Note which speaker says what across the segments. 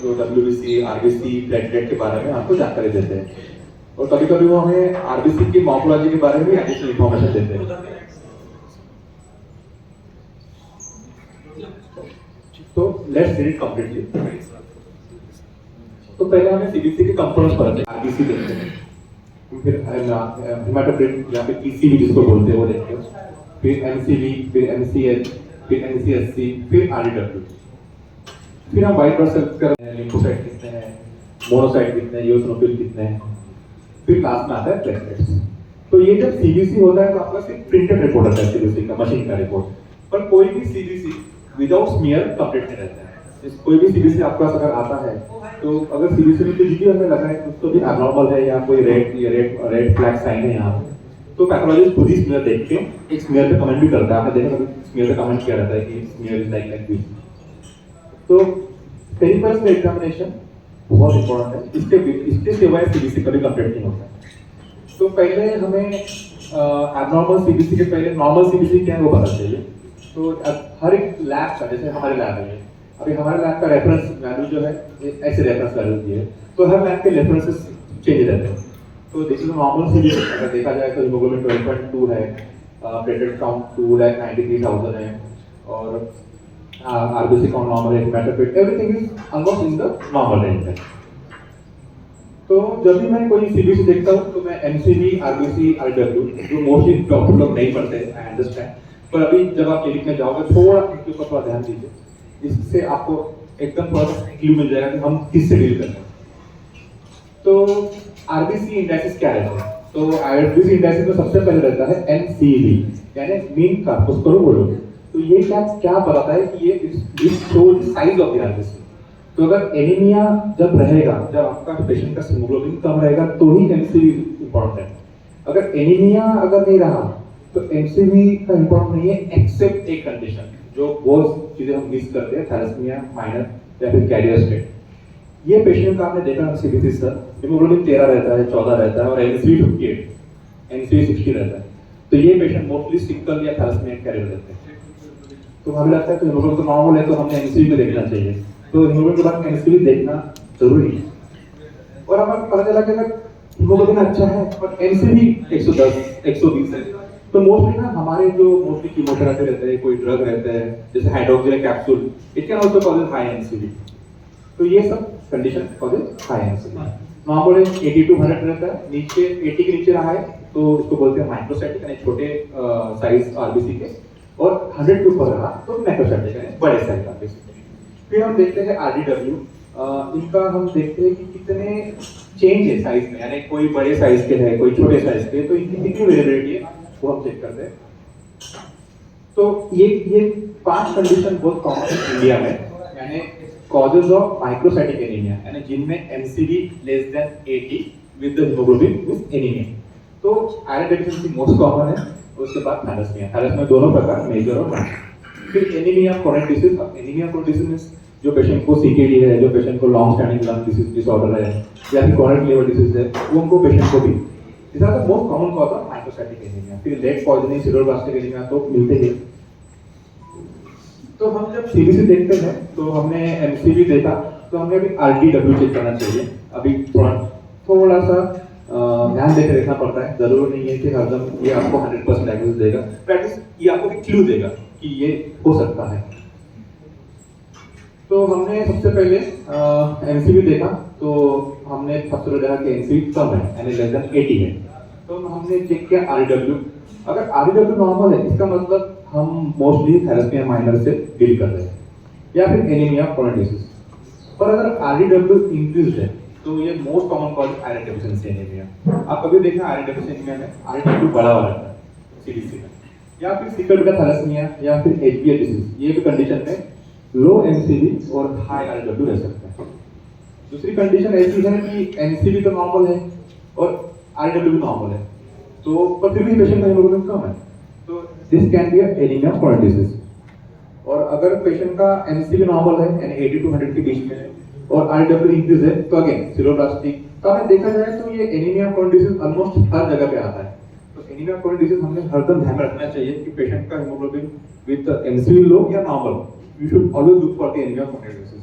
Speaker 1: जो WBC, RBC, platelet के बारे में आपको जानकारी देते हैं और कभी कभी वो हमें RBC की मॉर्फोलॉजी के बारे में भी एडिशनल इन्फॉर्मेशन देते हैं। तो लेट्स रीड इट कंप्लीटली। तो पहले हमें CBC के कंपोनेंट्स पढ़ते हैं, RBC देखते हैं, फिर हेमाटोक्रिट या फिर ECV जिसको बोलते हैं वो देखते हैं, फिर MCV, फिर MCH, फिर NCSC, फिर RDW। फिर हम वाइट ब्लड सेल्स करते हैं, लिम्फोसाइट कितने हैं, मोनोसाइट कितने हैं, यूसिनोफिल कितने हैं, फिर लास्ट में आता है प्लेटलेट्स। तो ये जब CBC होता है तो आपका सिर्फ प्रिंटेड रिपोर्ट आता है CBC का, मशीन का रिपोर्ट, पर कोई भी CBC विदाउट स्मीयर कंप्लीट नहीं रहता है। कोई भी CBC आपके पास अगर आता है तो अगर CBC में कुछ भी हमें लगा है कुछ तो भी एब्नॉर्मल है या कोई रेड फ्लैग साइन है यहाँ, तो पैथोलॉजिस्ट खुद ही स्मीयर देख के एक स्मीयर पे कमेंट भी करता है। आपने देखा स्मीयर पे कमेंट किया रहता है कि स्मीयर इज लाइक दिस। तो पेरिफेरल एग्जामिनेशन बहुत इंपॉर्टेंट है, इसके सिवाय CBC कभी कंप्लीट नहीं होता है। तो पहले हमें एब्नॉर्मल CBC के पहले नॉर्मल CBC क्या है वो पता चाहिए। तो हर एक लैब का, जैसे हमारे लैब है, अभी हमारे लैब का रेफरेंस वैल्यू जो है ऐसे रेफरेंस वैल्यू दी है, तो हर लैब के रेफरेंसेस चेंज रहते हैं। तो दिस इज नॉर्मल CBC। अगर देखा जाए तो हीमोग्लोबिन 12.2 है, प्लेटलेट काउंट 2,93,000 है और RBC काउंट नॉर्मल है, haematocrit everything is almost in the normal range है। तो जब भी मैं कोई CBC देखता हूँ तो मैं MCV, RBC, RW जो मोस्टली डॉक्टर लोग नहीं पढ़ते, आई अंडरस्टैंड, पर अभी जब आप क्लिनिक में जाओगे थोड़ा इनके ऊपर थोड़ा ध्यान दीजिए, इससे आपको एकदम थोड़ा सा क्लू मिल जाएगा कि हम किससे डील कर रहे हैं। तो RBC इंडेक्स क्या रहता है? तो RBC इंडेक्स में सबसे पहले रहता है MCV यानी मीन कार्पोस्कोपिक वॉल्यूम। तो ये क्या बताता है कि ये shows size of the RBC। तो अगर एनीमिया जब रहेगा, जब आपका पेशेंट का हीमोग्लोबिन कम रहेगा तो ही MCV इंपॉर्टेंट है। अगर एनीमिया अगर नहीं रहा तो MCV का इंपॉर्टेंट नहीं है, एक्सेप्ट एक कंडीशन जो बहुत चीजें हम मिस करते हैं, थैलेसीमिया माइनर या फिर कैरियर स्टेट। ये पेशेंट का आपने देखा CBC सर, हीमोग्लोबिन 13 रहता है, 14 रहता है और MCV 58, MCV 60 रहता है। तो ये पेशेंट मोस्टली सिकल या थैलेसीमिया कैरियर रहते हैं। तो हमें लगता है कि हीमोग्लोबिन तो नॉर्मल है तो हमने MCV को देखना चाहिए, तो हीमोग्लोबिन के बाद MCV देखना जरूरी है। और हमें पता चला कि अगर हीमोग्लोबिन अच्छा है और MCV 110, 120 है, तो मोस्टली ना हमारे जो मोस्टली कीमोथेरेपी रहते हैं, कोई ड्रग रहते हैं जैसे hydroxyl capsule, it can also causes high MCV। तो ये सब condition causes high MCV। Normal 80 to 100 रहता है, नीचे 80 के नीचे रहा है तो इसको बोलते हैं माइक्रोसाइटिक यानी छोटे साइज RBC के, और 100 के ऊपर रहा तो मैक्रोसाइटिक यानी बड़े साइज RBC। फिर हम देखते हैं RDW, इनका हम देखते हैं कि कितने चेंज है साइज में, यानी कोई बड़े साइज के है, कोई छोटे साइज के, तो इनकी कितनी वेरिएबिलिटी है वो हम चेक करते हैं। तो ये 5 कंडीशन बहुत कॉमन है इंडिया में, यानी कॉजेज ऑफ माइक्रोसाइटिक एनीमिया, यानी जिनमें MCV less than 80 with the haemoglobin with anaemia. तो आयरन डेफिशिएंसी मोस्ट कॉमन है, उसके बाद थैलेसीमिया दोनों प्रकार, मेजर और माइनर। फिर anaemia chronic disease. Anaemia chronic disease means जो पेशेंट को CKD है, जो पेशेंट को long standing lung disease disorder है या फिर क्रोनिक लिवर डिसीज है, वो उनको पेशेंट को भी, these are the most common cause of microcytic anemia। फिर लेड पॉइजनिंग, सिरोब्लास्टिक एनीमिया तो मिलते ही। तो हम जब CBC देखते हैं तो हमने MCV देखा, तो हमें अभी RDW चेक करना चाहिए। अभी थोड़ा सा ध्यान देकर देखना पड़ता है, जरूर नहीं है कि हरदम ये आपको 100% डायग्नोसिस देगा, प्रैक्टिस ये आपको एक क्लू देगा कि ये हो सकता है। तो हमने सबसे पहले MCV देखा, तो हमने सबसे पहले देखा कि MCV कम है यानी लेस देन 80 है। तो हमने चेक किया RDW। अगर RDW नॉर्मल है इसका मतलब हम मोस्टली थैलेसीमिया माइनर से डील कर रहे हैं या फिर एनीमिया क्रोनिक डिसीज। पर अगर RDW इंक्रीज है तो ये most common cause iron deficiency anaemia. आप कभी देखना आयरन डेफिशिएंसी एनीमिया में RDW बढ़ा हुआ रहता है CBC में, या फिर सिकल बेटा थैलेसीमिया या फिर HBA डिसीज, ये भी कंडीशन में लो MCV और हाई RDW रह सकते हैं। दूसरी कंडीशन ऐसी है कि MCV तो नॉर्मल है और RDW भी नॉर्मल है, तो पर फिर भी पेशेंट का हीमोग्लोबिन कम है, तो this can B anaemia chronic disease. और अगर पेशेंट का MCV नॉर्मल है यानी 80 to 100 के बीच में है और RDW इंक्रीज है, तो अगेन सिरोब्लास्टिक। तो अगर देखा जाए तो ये एनीमिया क्रोनिक डिसीज ऑलमोस्ट हर जगह पे आता है। तो एनीमिया क्रोनिक डिसीज हमने हरदम ध्यान में रखना चाहिए कि पेशेंट का हीमोग्लोबिन विद MCV लो या normal, you should always look for the anemia chronic disease।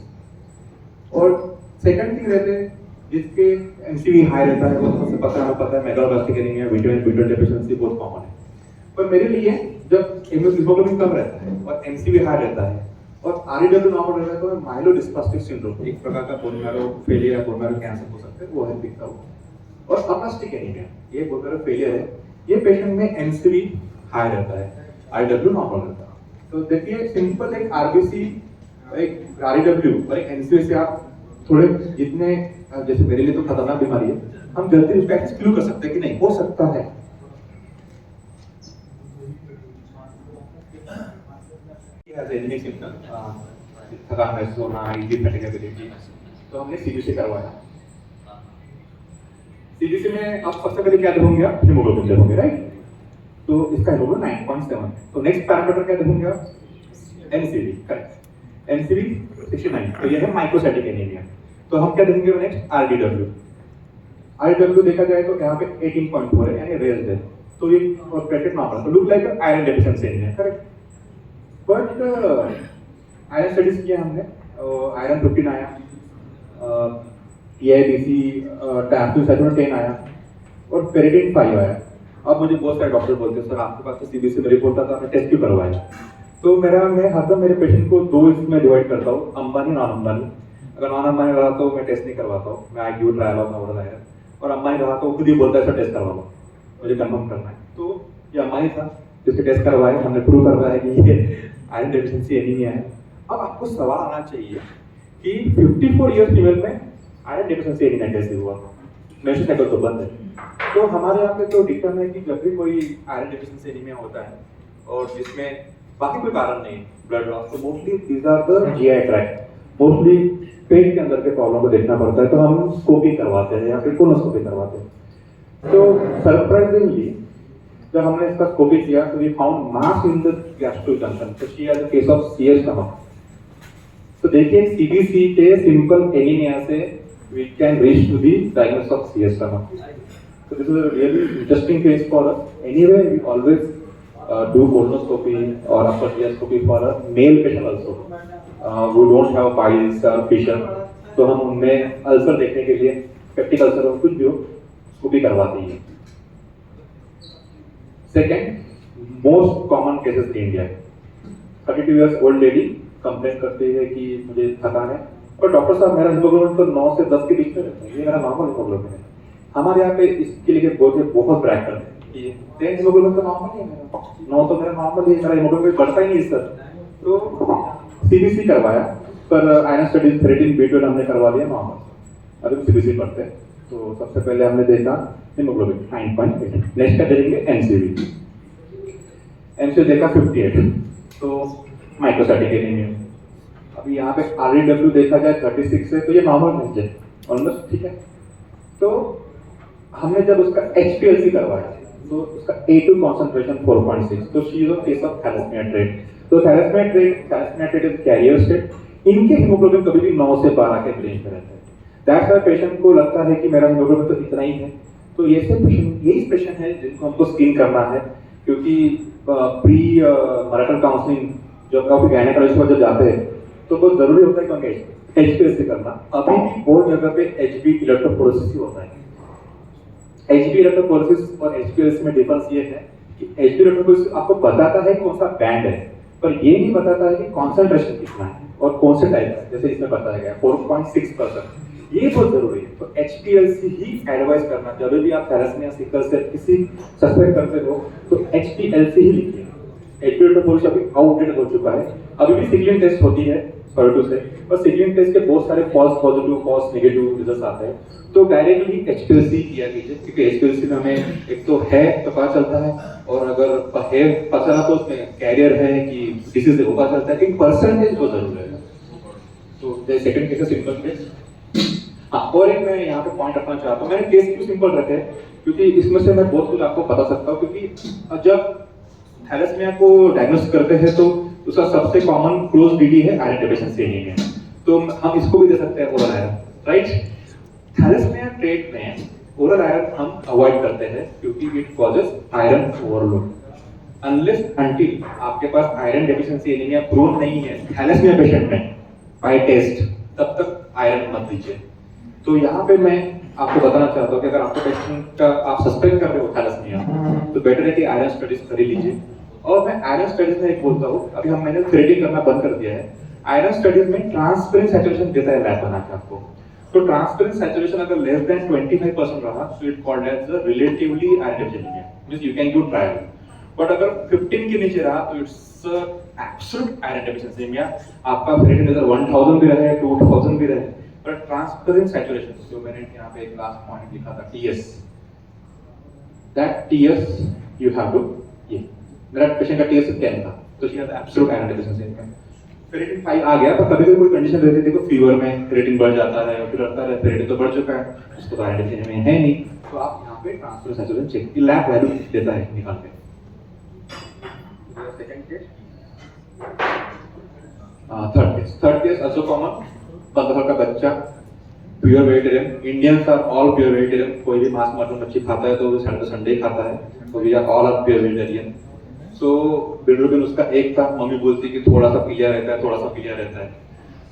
Speaker 1: और सेकंड थिंग रहते हैं जिसके एमसीवी हाई रहता है, वो सबसे पता है मेगालोब्लास्टिक एनीमिया, विटामिन डेफिशिएंसी बहुत कॉमन है। पर मेरे लिए जब हीमोग्लोबिन कम रहता है और एमसीवी हाई रहता है और आरईडब्ल्यू नॉर्मल रहता है तो माइलोडिस्प्लास्टिक सिंड्रोम, एक प्रकार का बोन मैरो फेलियर या बोन मैरो कैंसर हो सकता है, वो है दिखता हुआ। और अप्लास्टिक एनीमिया, ये बोन मैरो फेलियर है, ये पेशेंट में एमसीवी हाई रहता है, आरईडब्ल्यू नॉर्मल रहता है। तो देखिए सिंपल एक आरबीसी, एक आरईडब्ल्यू और एक एमसीवी से आप थोड़े जितने, जैसे मेरे लिए तो खतरनाक बीमारी है, हम जल्दी उसका एक्सक्लूड कर सकते हैं कि नहीं हो सकता है। थकान महसूस होना, फैटिगेबिलिटी, तो हमने सीबीसी करवाया। सीबीसी में आप सबसे पहले क्या देखोगे, आप हीमोग्लोबिन देखोगे, राइट? तो इसका हीमोग्लोबिन 9.7। तो नेक्स्ट पैरामीटर क्या देखोगे आप? NCV, correct. एनसीवी 69, तो ये है माइक्रोसाइटिक एनीमिया। तो हम क्या देखेंगे नेक्स्ट? आरडीडब्ल्यू। आरडीडब्ल्यू देखा जाए तो यहाँ पे 18.4 है, यानी रेज्ड है, तो ये ब्रैकेट नॉर्मल, तो look like iron deficiency anaemia, correct? But iron studies किया हमने, आयरन 15 आया, पीआईबीसी टैम्पू 10 आया और फेरिटिन 5 आया। अब मुझे बहुत सारे डॉक्टर बोलते हैं सर आपके पास तो सीबीसी में रिपोर्ट आता, आपने टेस्ट क्यों करवाया? तो मैं हरदम मेरे पेशेंट को दो इसमें डिवाइड करता हूँ, अंबानी नॉन अंबानी। अगर नॉन अंबानी रहा तो मैं टेस्ट नहीं करवाता हूँ, मैं आई ट्रायल ऑफ ओरल आयरन, और अंबानी रहा तो खुद ही बोलता है सर टेस्ट करवा लो, मुझे कंफर्म करना है। तो ये अंबानी था जिसके टेस्ट करवाए, हमने प्रूव करवाया कि ये आयरन डेफिशिएंसी एनीमिया है। अब आपको सवाल आना चाहिए कि 54 ईयर्स फीमेल में आयरन डेफिशिएंसी एनीमिया कैसे हुआ? मेंस्ट्रुअल साइकिल तो बंद है। तो हमारे यहाँ पे तो डिक्टम है कि जब भी कोई आयरन डेफिशिएंसी एनीमिया होता है और जिसमें बाकी कोई कारण नहीं, ब्लड लॉस, तो mostly these are the GI tract, mostly पेट के अंदर के प्रॉब्लम को देखना पड़ता है, तो हम स्कोपी करवाते हैं या फिर कोलोनोस्कोपी करवाते हैं। तो सरप्राइजिंगली जब हमने इसका स्कोपी किया तो we found mass in the gastric junction, तो she has a case of CS stomach. तो देखिए सीबीसी के सिंपल एनीमिया से we can reach to the diagnosis of CS stomach. So this is a really interesting case for us. Anyway, we always do colonoscopy or upper GI for a male patient also who don't have piles or fissure. तो हम उनमें ulcer देखने के लिए peptic ulcer और कुछ भी हो स्कोपी करवाते हैं। Second most common cases in India, 32 years old lady complain करती है कि मुझे थकान है, और डॉक्टर साहब मेरा हीमोग्लोबिन तो 9 से 10 के बीच में रहता है, ये मेरा नॉर्मल हीमोग्लोबिन है। हमारे यहाँ पे इसके लिए बहुत ब्रैक करते हैं कि 10 हीमोग्लोबिन तो नॉर्मल है मेरा, 9 तो मेरा नॉर्मल है, मेरा हीमोग्लोबिन बढ़ता ही नहीं सर। तो सीबीसी करवाया, पर आयरन स्टडीज फेरिटिन B12 हमने करवा लिया नॉर्मल, अभी सीबीसी पढ़ते हैं। तो सबसे पहले हमने देखा हीमोग्लोबिन 9.8, नेक्स्ट क्या देखेंगे? एनसीवी। एनसीवी देखा 58, तो माइक्रोसाइटिक एनीमिया। अभी यहाँ पे आरईडब्ल्यू देखा जाए 36 है, तो ये नॉर्मल रेंज है ऑलमोस्ट, ठीक है। तो हमने जब उसका HPLC करवाया तो उसका A2 concentration 4.6, तो she is a case of thalassaemia trait. तो thalassaemia trait is carrier state, इनके हीमोग्लोबिन कभी भी 9 से 12 के रेंज में रहता है। दैट्स व्हाई पेशेंट को लगता है कि मेरा हीमोग्लोबिन तो इतना ही है। तो ये सब पेशेंट, यही पेशेंट है जिनको हमको स्क्रीन करना है, क्योंकि प्री मैरिटल काउंसलिंग जब आप गायनेकोलॉजिस्ट पर जब जाते हैं तो बहुत जरूरी होता है कि HPLC करना। अभी भी बहुत जगह पे HB इलेक्ट्रोफोरेसिस ही होता है। HB इलेक्ट्रोफोरेसिस और HPLC में डिफरेंस ये है कि HB इलेक्ट्रोफोरेसिस आपको बताता है कौन सा बैंड है, पर ये नहीं बताता है कि कॉन्सेंट्रेशन कितना है और कौन से टाइप है, जैसे इसमें बताया गया 4.6%। ये बहुत जरूरी है। तो HPLC ही एडवाइस करना, जब भी आप थैलेसीमिया, सिकल सेल किसी सस्पेक्ट करते हो तो HPLC ही लिखिए। HB इलेक्ट्रोफोरेसिस अभी आउटडेटेड हो चुका है, अभी भी सिग्नलिंग टेस्ट होती है सॉल्टू से, और सिग्नलिंग टेस्ट के बहुत सारे false positive, false negative results आते हैं। तो डायरेक्टली HPLC किया कीजिए, क्योंकि HPLC में हमें एक तो है तो पता चलता है, और अगर है पता चला तो उसमें कैरियर है कि डिसीज है वो पता चलता है, कि परसेंटेज बहुत जरूर है। तो सेकंड केस है सिंपल केस। हाँ, और एक मैं यहाँ पे पॉइंट रखना चाहता हूँ, मैंने केस क्यों सिंपल रखे हैं, क्योंकि इसमें से मैं बहुत कुछ आपको बता सकता हूँ। क्योंकि जब थैलेसीमिया को डायग्नोस करते हैं तो उसका सबसे कॉमन क्लोज डीडी है आयरन डेफिशिएंसी एनीमिया, तो हम इसको भी दे सकते हैं oral iron, right. Thalassaemia trait में ओरल आयरन हम अवॉइड करते हैं क्योंकि it causes iron overload. Unless until आपके पास आयरन डेफिशिएंसी एनीमिया प्रूव नहीं है थैलेसीमिया पेशेंट में बाय टेस्ट, तब तक आयरन मत दीजिए। तो यहाँ पे मैं आपको बताना चाहता हूँ कि अगर आपको पेशेंट का आप सस्पेक्ट कर रहे हो थैलेसीमिया, तो बेटर है कि आयरन स्टडीज कर ही लीजिए। और मैं आयरन स्टडीज में एक बोलता हूँ, अभी मैंने थ्रेडिंग करना बंद कर दिया है। आयरन स्टडीज में ट्रांसपेरेंट सैचुरेशन देता है लैब बना के आपको। तो ट्रांसपेरेंट सैचुरेशन अगर लेस देन 25% रहा, तो it called as the relatively iron anaemia, means you can do trial. But अगर 15 के नीचे रहा, तो it's absolute iron deficiency anaemia. आपका फेरेटिन लेवल 1000 भी रहे, 2000 भी रहे, पर ट्रांसपेरेंट सैचुरेशन, जो मैंने यहाँ पे एक लास्ट पॉइंट लिखा था, TS, that TS you have to, ये मेरा पेशेंट का टीएस 10 था, तो she has absolute iron deficiency. Ferritin 5 आ गया, पर कभी कोई कंडीशन रहती है, देखो फीवर में फेरेटिन बढ़ जाता है, फिर लगता है फेरेटिन तो बढ़ चुका है, उसको तो आयरन डेफिशिएंसी है नहीं, तो आप यहाँ पे ट्रांसपेरेंट सैचुरेशन चेक की लैब वैल्यू देता है निकाल के। Second case, third case also common, 15 साल का बच्चा, pure vegetarian. Indians are all pure vegetarian, कोई भी मांस मटन मच्छी खाता है तो वो संडे खाता है, तो we are all are pure vegetarian. So बिल्डुबिन उसका एक था, मम्मी बोलती कि थोड़ा सा पीलिया रहता है, थोड़ा सा पीलिया रहता है,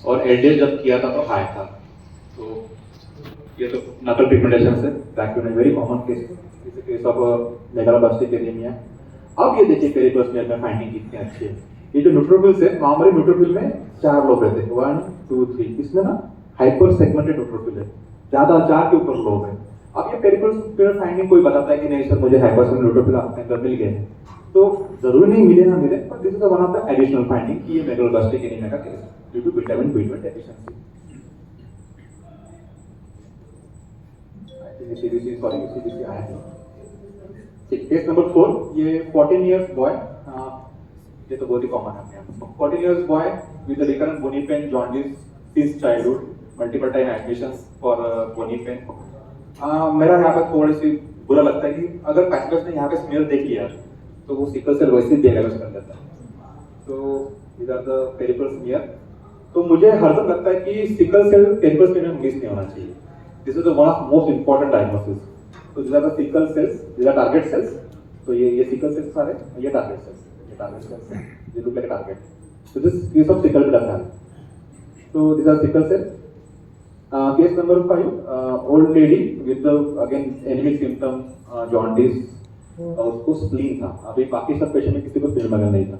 Speaker 1: और एलडीएच जब किया था तो हाई था। तो ये तो नकल पिगमेंटेशन से back to very common case, इस केस ऑफ मेगालोब्लास्टिक एनीमिया। अब ये देखिए पेरिप्लस में फाइंडिंग कितनी अच्छी है। ये जो न्यूट्रोफिल्स है, नॉर्मली न्यूट्रोफिल में 4 लोब रहते हैं, 1 2 3, इसमें ना हाइपर सेगमेंटेड न्यूट्रोफिल है, ज्यादा 4 के ऊपर लोब है। अब ये पेरिप्लस फाइंडिंग कोई बताता है कि नहीं सर मुझे हाइपर सेगमेंटेड न्यूट्रोफिल आपके अंदर मिल गए हैं, तो जरूरी नहीं मिले ना मिले, पर this is one of the additional finding कि ये मेगालोब्लास्टिक एनीमिया का केस है due to vitamin B12 deficiency. I think CBC आया है। केस नंबर 4, ये 14 इयर्स बॉय, ये तो बहुत ही कॉमन है। 14 years boy with recurrent bony pain, jaundice since childhood, multiple time admissions for bony pain. मेरा यहाँ पे थोड़ी सी बुरा लगता है कि अगर पैथोलॉजिस्ट ने यहाँ पे स्मेयर देख लिया तो वो सिकल सेल वैसे डायग्नोस कर देता है। तो these are the peripheral smear। तो मुझे हरदम लगता है कि सिकल सेल पेरिफेरल स्मेयर में मिस नहीं होना चाहिए। This is the one of most important diagnosis. तो these are the sickle cells, these are target cells। तो ये सिकल सेल्स सारे, ये टारगेट सेल्स, ये टारगेट सेल्स, ये लुक लाइक टारगेट। तो this case of sickle blood है। तो these are sickle cells। Case number 5, old lady with again anaemic symptom, jaundice, और उसको स्प्लीन था। अभी बाकी सब पेशेंट में किसी को स्प्लीनोमेगाली नहीं था,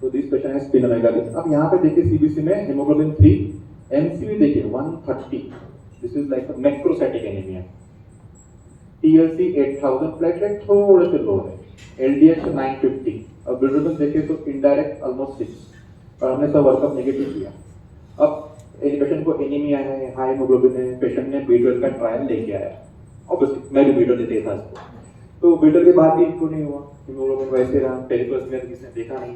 Speaker 1: तो दिस पेशेंट है स्प्लीनोमेगाली। अब यहाँ पे देखिए सीबीसी में हेमोग्लोबिन 3, एमसीवी देखिए 130, this is like macrocytic anaemia. TLC 8000, platelet थोड़े से लो है, एलडीएच 950, और बिल्डुबिन देखिए तो इनडायरेक्ट ऑलमोस्ट 6, और हमने सब वर्कअप नेगेटिव किया। अब एक पेशेंट को एनीमिया है, हाई हेमोग्लोबिन है, पेशेंट ने B12 का ट्रायल लेके आया, ऑब्वियसली मैं भी B12 देते था इसको, तो B12 के बाद भी इनको नहीं हुआ, हेमोग्लोबिन वैसे रहा, पेरिफेरल स्मेयर किसने देखा नहीं।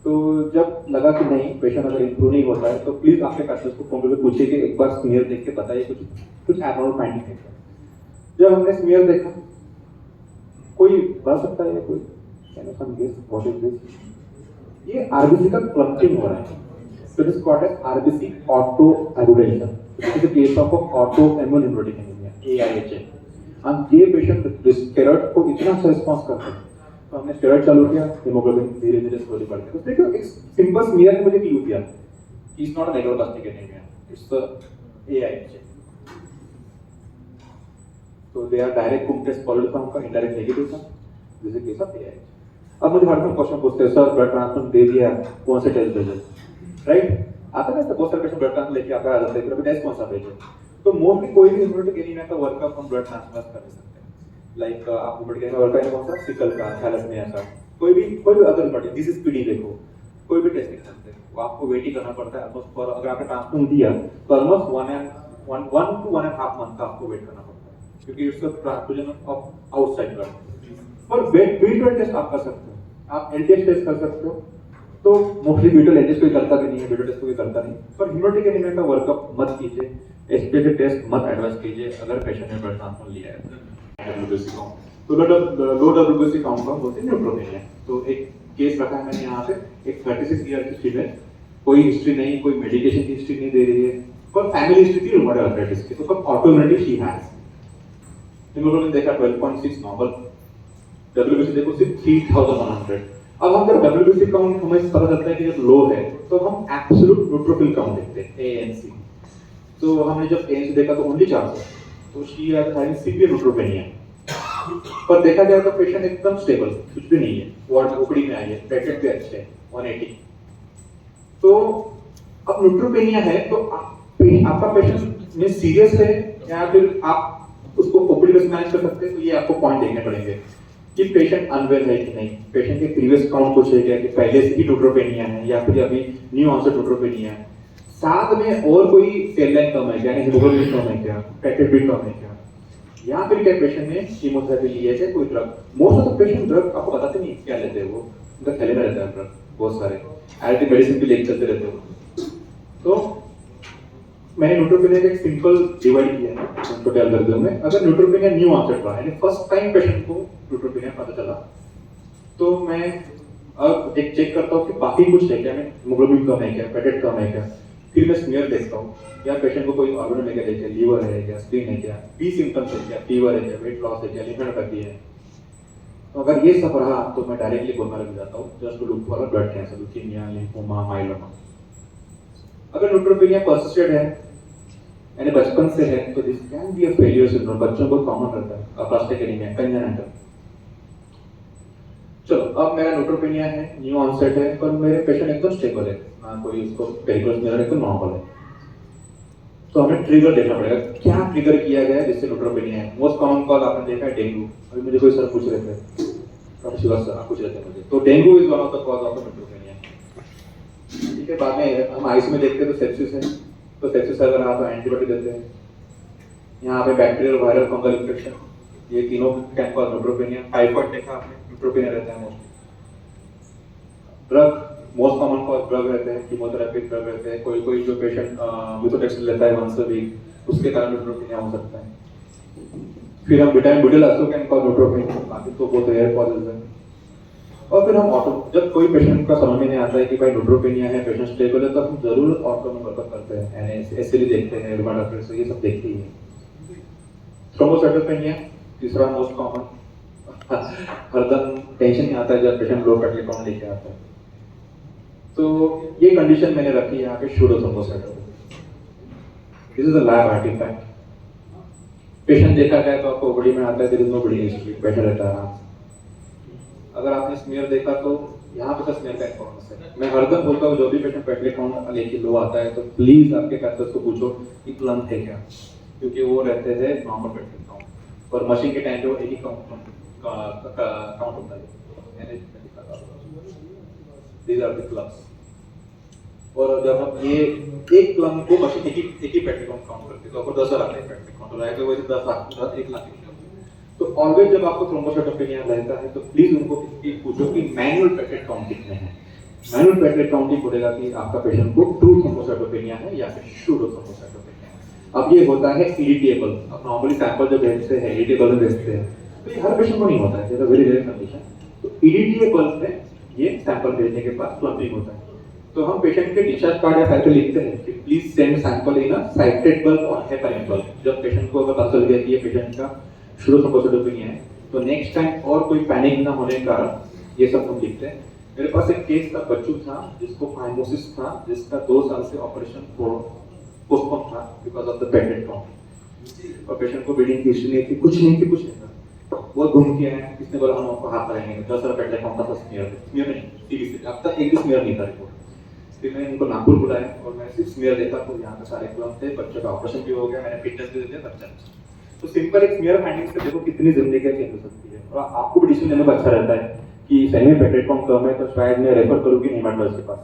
Speaker 1: तो जब लगा कि नहीं पेशेंट अगर इंप्रूव नहीं होता है, तो प्लीज आपके पैथोलॉजिस्ट को फोन करके पूछिए कि एक बार स्मेयर देख के बताइए कुछ एबनॉर्मल फाइंडिंग है। जब हमने स्मेयर देखा, कोई बता सकता है कोई, can some guess what is this? ये आरबीसी का क्लम्पिंग हो रहा है, so it is called as RBC autoaggregation. This is the case of autoimmune hemolytic anemia, AIHA। हम ये पेशेंट स्टेरॉइड को इतना अच्छा रिस्पॉन्स करते हैं, तो हमने स्टेरॉइड चालू किया, हेमोग्लोबिन धीरे धीरे स्लोली बढ़ गया। तो देखो एक सिंपल स्मीयर ने मुझे क्लू दिया, it's not a megaloblastic anaemia, it's AIHA। तो they are direct Coombs test positive था, उनका इनडायरेक्ट नेगेटिव था, this is case of AIHA। अब मुझे हर क्वेश्चन पूछते हैं, सर ब्लड ट्रांसफ्यूजन दे दिया, कौन से टेस्ट भेजें, राइट? आता है बहुत सारे पेशेंट ब्लड ट्रांसफ्यूजन लेके आता है, फिर अभी टेस्ट कौन सा भेजें? तो मोस्टली कोई भी हेमोलिटिक एनीमिया का वर्कअप हम ब्लड ट्रांसफ्यूजन कर सकते हैं। लाइक आप हेमोलिटिक एनीमिया वर्कअप कौन सा, सिकल का, थैलेसीमिया का, कोई भी other haemolytic, this is PD, देखो कोई भी टेस्ट नहीं करते, वो आपको वेट ही करना पड़ता है ऑलमोस्ट। फॉर अगर आपने ट्रांसफ्यूजन दिया तो ऑलमोस्ट 1 to 1.5 मंथ का आपको वेट करना पड़ता है, क्योंकि it's a transfusion of outside blood. पर B12 टेस्ट आप कर सकते हो, आप एलडीएच टेस्ट कर सकते हो। तो मोस्टली B12 एलडीएच कोई करता भी नहीं है, B12 टेस्ट कोई करता नहीं, पर हेमोलिटिक एनीमिया का वर्कअप मत कीजिए, एसपीएच टेस्ट मत एडवाइस कीजिए अगर पेशेंट ने ब्लड ट्रांसफ्यूजन लिया है। डब्ल्यूबीसी काउंट, तो लो डब्ल्यूबीसी काउंट का बोलते हैं न्यूट्रोपेनिया। तो एक केस रखा है मैंने यहाँ पे, एक 36 ईयर की फीमेल, कोई हिस्ट्री नहीं, कोई मेडिकेशन की हिस्ट्री नहीं दे रही है, पर फैमिली हिस्ट्री थी रूमेटॉइड आर्थराइटिस की, तो पर ऑटोइम्यूनिटी शी हैज। हेमोग्लोबिन देखा 12.6 नॉर्मल, डब्ल्यूबीसी देखो सिर्फ 3100। अब हम जब डब्ल्यूबीसी काउंट हमें पता चलता है कि जब लो है, तो हम एब्सोल्यूट न्यूट्रोफिल काउंट देखते हैं, ANC। तो हमने जब एम्स देखा तो ओनली 400, तो she are having severe neutropenia. पर देखा जाए तो पेशेंट एकदम स्टेबल, कुछ भी नहीं है, वार्ड ओपीडी में आई है, प्लेटलेट भी अच्छे हैं 180। तो अब न्यूट्रोपेनिया है तो आपका पेशेंट में सीरियस है या फिर आप उसको ओपीडी में मैनेज कर सकते हैं, तो ये आपको पॉइंट देखने पड़ेंगे कि पेशेंट अनवेल है कि नहीं, पेशेंट के प्रीवियस काउंट कुछ है क्या, कि पहले से ही न्यूट्रोपेनिया है या फिर अभी न्यू ऑन्सेट न्यूट्रोपेनिया है, साथ में और कोई सेल लाइन कम है क्या, हीमोग्लोबिन कम है क्या, प्लेटलेट भी कम है क्या, या फिर क्या पेशेंट ने कीमोथेरेपी ली है क्या, कोई drug. Most of the patient drug आपको बताते नहीं क्या लेते हैं, वो उनका थैले में रहता है ड्रग, बहुत सारे एंटी मेडिसिन भी लेके चलते रहते हो। तो मैंने न्यूट्रोपेनिया का एक सिंपल डिवाइड किया है छोटे एल्गोरिथम में। अगर न्यूट्रोपेनिया न्यू ऑन्सेट रहा यानी फर्स्ट टाइम पेशेंट को न्यूट्रोपेनिया पता चला, तो मैं अब चेक करता हूँ कि बाकी कुछ है क्या, मैं हीमोग्लोबिन कम है क्या, प्लेटलेट कम है क्या, फिर मैं स्मीयर देखता हूँ या पेशेंट को कोई ऑर्गन है क्या, लीवर है क्या, स्प्लीन है क्या, बी सिम्टम्स है क्या, फीवर है क्या, वेट लॉस है क्या, लिम्फेडेमाइटिस है। तो अगर ये सब रहा तो मैं डायरेक्टली बोलना लग जाता हूँ just to look for blood cancer, leukaemia, lymphoma, myeloma. अगर न्यूट्रोपेनिया पर्सिस्टेड है यानी बचपन से है तो this can be a failure syndrome, बच्चों को कॉमन रहता है, अप्लास्टिक एनीमिया, कंजेनिटल। चलो अब मेरा न्यूट्रोपेनिया है, न्यू ऑन्सेट है, पर मेरे पेशेंट एकदम स्टेबल है, ना कोई उसको पेरिकोस मिरर एकदम नॉर्मल है। तो हमें ट्रिगर देखना पड़ेगा, क्या ट्रिगर किया गया है जिससे न्यूट्रोपेनिया है। मोस्ट कॉमन कॉज आपने देखा है डेंगू। अभी मुझे कोई सर पूछ रहे थे, डॉक्टर शिवा सर आप पूछ रहे थे मुझे, तो dengue is one of the cause of neutropenia. ठीक है, बाद में हम आईसीयू में देखते हैं तो सेप्सिस है, तो सेप्सिस अगर आप एंटीबायोटिक देते हैं, यहाँ पे बैक्टीरियल, वायरल, फंगल इन्फेक्शन, ये तीनों कैन कॉज न्यूट्रोपेनिया। टाइफाइड देखा आपने, न्यूट्रोपेनिया रहता है mostly. Drug most common cause drug रहते हैं, कीमोथेरेपी ड्रग रहते हैं, कोई कोई जो पेशेंट मिथोट्रेक्सिन लेता है वंस अ वीक, उसके कारण न्यूट्रोपेनिया हो सकता है। फिर हम vitamin butyl also can cause neutropenia, बाकी तो बहुत रेयर कॉजेज है। और फिर हम ऑटो, जब कोई पेशेंट का समझ में नहीं आता है कि भाई न्यूट्रोपेनिया है, पेशेंट स्टेबल है, तो हम जरूर ऑटो में वर्कअप करते हैं, एनएसएसएली देखते हैं, रूमेटॉइड आर्थराइटिस, ये सब देखते ही हैं। थ्रोम्बोसाइटोपेनिया तीसरा मोस्ट कॉमन, हरदम टेंशन नहीं आता है जब पेशेंट लो प्लेटलेट काउंट लेके आता है, तो ये कंडीशन मैंने रखी है यहाँ पे, pseudo thrombocytopenia. This is a lab artefact. Patient देखा जाए तो आपको ओपीडी में आता है, there is no bleeding history, बैठा रहता है आराम से। अगर आपने स्मीयर देखा तो यहाँ पे तो स्मीयर का इंपॉर्टेंस है। मैं हरदम बोलता हूँ जो भी पेशेंट प्लेटलेट काउंट लेके लो आता है तो प्लीज आपके पैथोलॉजिस्ट को पूछो कि लंप है क्या, क्योंकि वो रहते हैं नॉर्मल प्लेटलेट काउंट, और मशीन के टाइम पे वो एक ही काउंट होता है। These are the clubs। और जब हम ये एक क्लम को मशीन एक ही प्लेटलेट काउंट करते हैं तो आपको 10 आते हैं प्लेटलेट काउंट, आएगा वैसे 10 लाख 1 लाख। तो ऑलवेज जब आपको थ्रोम्बोसाइटोपेनिया रहता है तो प्लीज उनको पूछो कि मैनुअल प्लेटलेट काउंट कितने हैं। मैनुअल प्लेटलेट काउंटिंग बोलेगा कि आपका पेशेंट को ट्रू थ्रोम्बोसाइटोपेनिया है या फिर शूडो थ्रोम्बोसाइटोपेनिया है। अब ये होता है इरिटेबल। अब नॉर्मली सैंपल जब भेजते हैं इरिटेबल में भेजते हैं तो ये हर पेशेंट को नहीं होता है, ये तो वेरी रेयर कंडीशन। तो इरिटेबल में ये सैंपल भेजने के बाद क्लम्पिंग होता है, तो हम पेशेंट के डिस्चार्ज कार्ड या फाइल पे लिखते हैं कि please send sample in a cited bulb और हेपारिन बल्ब। जब पेशेंट को अगर पता चल गया कि ये पेशेंट का शूडो थ्रोम्बोसाइटोपेनिया है तो नेक्स्ट टाइम और कोई पैनिक ना होने के कारण ये सब हम लिखते हैं। मेरे पास एक केस का बच्चू था जिसको फाइमोसिस था, जिसका 2 साल से ऑपरेशन पोस्टपोन था because of the platelet count, और पेशेंट को ब्लीडिंग की हिस्ट्री नहीं थी, कुछ नहीं था। वो घूम के आए, किसने बोला हम आपको हाथ लगाएंगे, 10 साल प्लेटलेट काउंट था, स्मीयर नहीं, सीरीज अब तक एक भी स्मीयर नहीं था रिपोर्ट। फिर मैंने उनको नागपुर बुलाया और मैंने सिर्फ स्मीयर देखा तो यहाँ पे सारे क्लम थे, बच्चों का ऑपरेशन भी हो गया, मैंने फिटनेस भी दे दिया, बच्चा। तो सिंपल एक स्मीयर फाइंडिंग से देखो कितनी जिंदगी चेंज हो सकती है। और आपको भी डिसीजन लेने में अच्छा रहता है कि सही में प्लेटलेट काउंट कम है तो शायद मैं रेफर करूँ कि हेमाटोलॉजिस्ट के पास।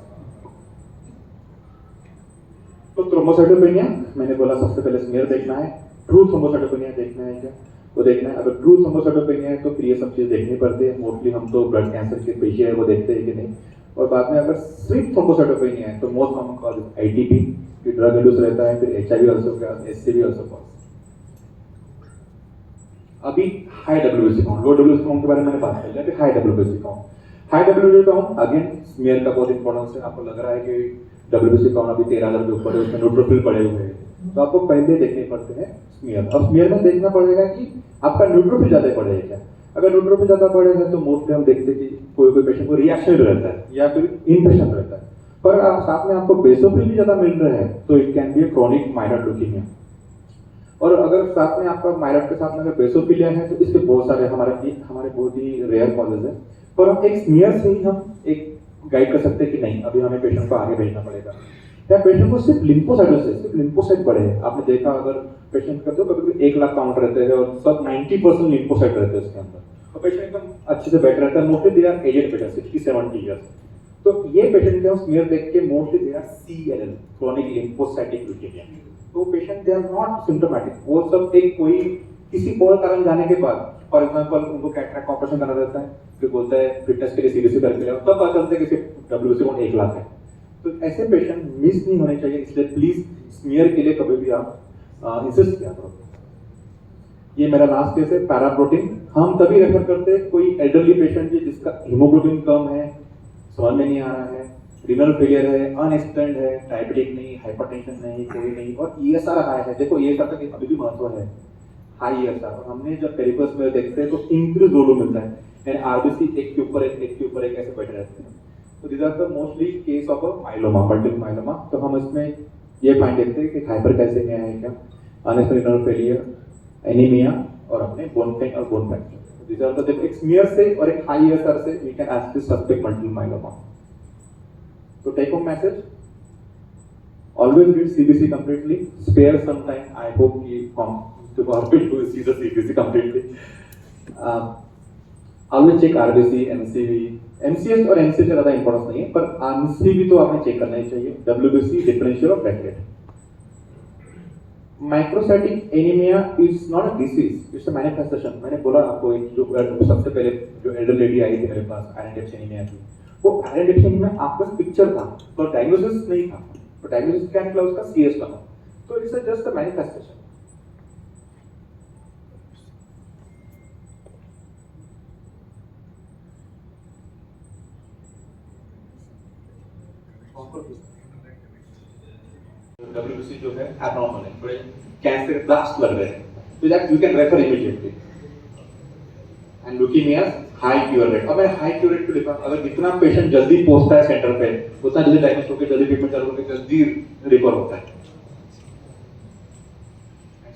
Speaker 1: तो थ्रोम्बोसाइटोपेनिया मैंने बोला सबसे पहले स्मीयर देखना है, ट्रू थ्रोम्बोसाइटोपेनिया देखना है क्या, वो देखना है। अगर ट्रू थ्रोम्बोसाइटोपेनिया है तो फिर ये सब चीज देखनी पड़ती है। मोस्टली हम तो ब्लड कैंसर के पेशेंट है वो देखते हैं कि नहीं। और बाद में अगर सिर्फ थ्रोम्बोसाइटोपेनिया है तो मोस्ट कॉमन कॉज आईटीपी, फिर ड्रग इंड्यूस रहता है, फिर एचआईवी आल्सो का, एससीवी आल्सो कॉज। अभी हाई डब्ल्यूबीसी काउंट, लो डब्ल्यूबीसी काउंट के बारे में मैंने बात कर लिया, अभी high WBC count. High WBC count again smear का बहुत इंपॉर्टेंस है। आपको लग रहा है कि डब्ल्यूबीसी काउंट अभी 13,000 के ऊपर है, उसमें न्यूट्रोफिल पड़े हुए हैं, तो आपको पहले देखने पड़ते हैं स्मीयर। अब स्मीयर में देखना पड़ेगा कि आपका न्यूट्रोफिल ज्यादा पड़े क्या। अगर न्यूट्रोफिल ज्यादा पड़ेगा तो मोस्टली हम देखते हैं कि कोई पेशेंट को रिएक्शन रहता है या फिर इन्फेक्शन रहता है, पर साथ में आपको बेसोफिल भी ज्यादा मिल रहा है तो it can be a chronic myeloid leukaemia. और अगर साथ में आपका माइलॉइड के साथ में अगर बेसोफिलिया है तो इसके बहुत सारे हमारे बहुत ही रेयर कॉजेज है। पर हम एक स्मीयर से ही हम एक गाइड कर सकते हैं कि नहीं अभी हमें पेशेंट को आगे भेजना पड़ेगा, या पेशेंट को सिर्फ लिम्फोसाइट बढ़े है। आपने देखा अगर पेशेंट का तो कभी 1 लाख काउंट रहते हैं और सब 90% लिम्फोसाइट रहते हैं उसके अंदर, और पेशेंट एकदम अच्छे से बैठ रहता है। Mostly they are aged patient 60-70 years. तो ये पेशेंट का स्मीयर देख के mostly they are CLL, chronic lymphocytic leukaemia. तो patient they are not symptomatic, वो सब एक कोई किसी और कारण जाने के बाद, फॉर एग्जांपल उनको कैटरेक्ट ऑपरेशन करना रहता है, फिर बोलता है फिटनेस के लिए CBC करके आओ, तब पता चलता है कि WBC को 1 लाख है। तो ऐसे पेशेंट मिस नहीं होने चाहिए, इसलिए प्लीज स्मीयर के लिए कभी भी आप इंसिस्ट किया करो। ये मेरा लास्ट केस है, पैराप्रोटीन। हम तभी रेफर करते हैं कोई एल्डरली पेशेंट है जिसका हीमोग्लोबिन कम है, समझ में नहीं आ रहा है, रिनल फेलियर है, अनएक्सप्लेन्ड है, डायबिटिक नहीं, हाइपरटेंशन नहीं, कोई नहीं, और ESR हाई है। देखो ESR का अभी भी महत्व है, हाई ESR। और हमने जब पेरिफेरल्स में देखते हैं तो इंक्रीज दोनों मिलता है, यानी RBC एक के ऊपर एक ऐसे बैठे रहते हैं। तो these are the mostly case of a myeloma, multiple myeloma। तो हम इसमें ये फाइंड देखते हैं कि हाइपरकैल्सीमिया है क्या, अनएक्सप्लेन्ड रिनल फेलियर, एनीमिया, और अपने बोन पेन और bone fracture. These are the एक स्मीयर से और एक हाई ESR से we can ask this suspect multiple myeloma। तो take home message, always read CBC completely, spare some time, I hope you come to hospital to see the CBC completely। always check RBC, MCV, MCS और MCS ज्यादा importance नहीं है, पर MCV तो आपने check करना ही चाहिए, WBC, डिफरेंशियल और platelet. Microcytic anaemia is not a disease, it's a manifestation. मैंने बोला आपको, एक जो सबसे पहले जो एल्डर लेडी आई थी मेरे पास आयरन एनीमिया की, वो आयरन एनीमिया में आपका पिक्चर था तो डायग्नोसिस नहीं था, तो डायग्नोसिस क्या निकला उसका, CS का था। तो it's just a manifestation. WBC जो है एब्नॉर्मल है, थोड़े कैंसर ब्लास्ट लग रहे हैं, तो that you can refer immediately. And leukaemia high cure rate. अब मैं हाई क्यूर रेट पे लिखा, अगर जितना पेशेंट जल्दी पहुंचता है सेंटर पे, उतना जल्दी डायग्नोस होकर जल्दी ट्रीटमेंट चालू होकर जल्दी रिकवर होता है।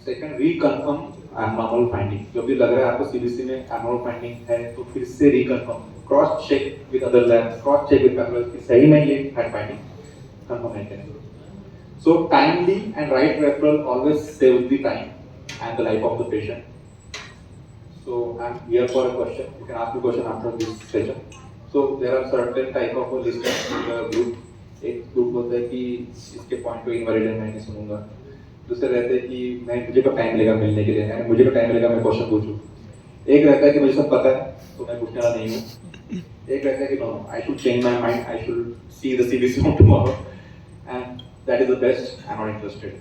Speaker 1: Second, reconfirm abnormal finding. जो भी लग रहा है आपको CBC में एब्नॉर्मल फाइंडिंग है तो फिर से reconfirm, cross check with other lab, cross check with pathology कि सही में ये है फाइंडिंग, कंफर्म है क्या। So timely and right referral always saves the time and the life of the patient। So I'm here for a question. You can ask me question after this session। So there are certain type of listeners in the group। एक group होता है कि इसके point को invalid है, मैं नहीं सुनूंगा। दूसरे रहते हैं कि मुझे को टाइम मिलेगा मिलने के लिए, मुझे को टाइम मिलेगा मैं क्वेश्चन पूछूं। एक रहता है कि मुझे सब पता है तो मैं पूछने वाला नहीं हूँ। एक रहता है कि no, I should change my mind, I should see the CBC tomorrow, and that is the best, I'm not interested।